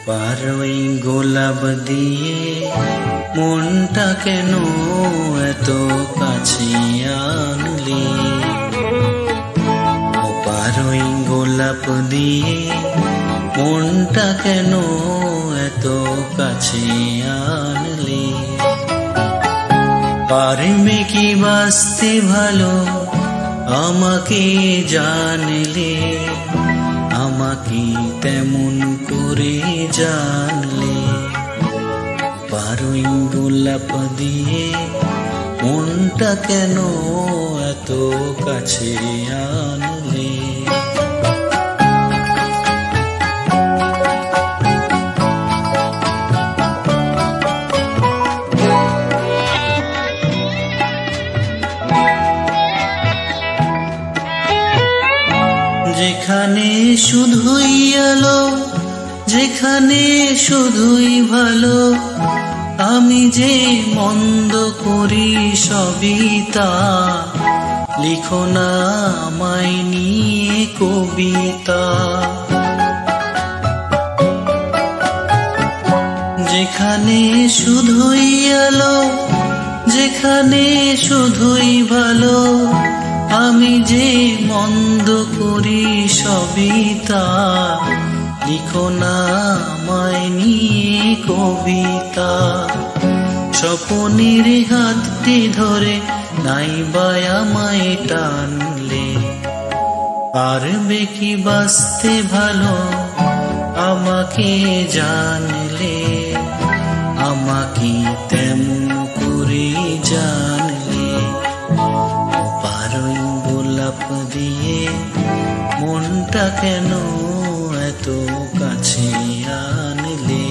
পারই গোলাপ দিয়ে মনটা কেন এত কাছে আনলি? পারই গোলাপ দিয়ে মনটা কেন এত কাছে আনলি? পারবে কি বাঁচতে ভালো আমাকে জানলে, আমাকে তেমন করে জানলে? পারই গোলাপ দিয়ে মনটা কেন এত কাছে আনলে? যেখানে শুধুই আলো, যেখানে শুধুই ভালো, আমি যে মন্দ করি সবই তা। লিখো না আমায় নিয়ে কবিতা। যেখানে শুধুই আলো, যেখানে শুধুই ভালো, আমি যে মন্দ করি সবই তা। লিখো না আমায় নিয়ে কবিতা। স্বপনের হাতটি ধরে নাইবা আমায় টানলে, পারবে কি বাঁচতে ভালো আমাকে জানলে, আমাকে তেমন করে জানলে? পারই গোলাপ দিয়ে মনটা কেন এত কাছে আনলে?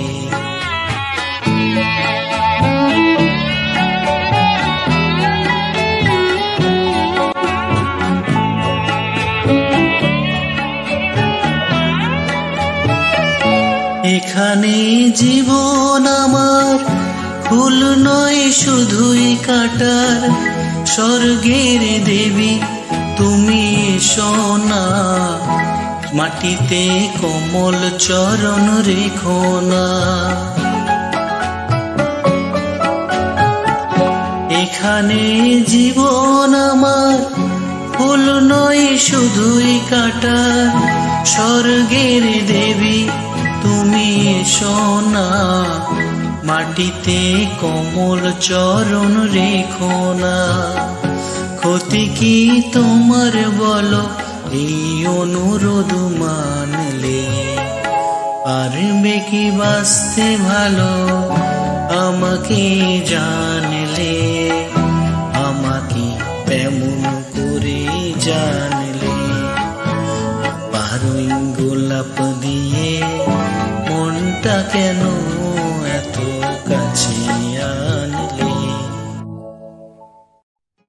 এখানে জীবন আমার ফুল নয় শুধুই কাটার। স্বর্গের দেবী তুমি সোনা, মাটিতে কোমল চরণ রেখো না। এখানে জীবন আমার ফুল নয় শুধুই কাটার। স্বর্গের দেবী তুমি সোনা, মাটিতে কোমল চরণ রেখো না। ক্ষতি কি তোমার বলো এই অনুরোধ মানলে? পারবে কি বাঁচতে ভালো আমাকে জানলে, আমাকে তেমন করে জানলে? পারই গোলাপ দিয়ে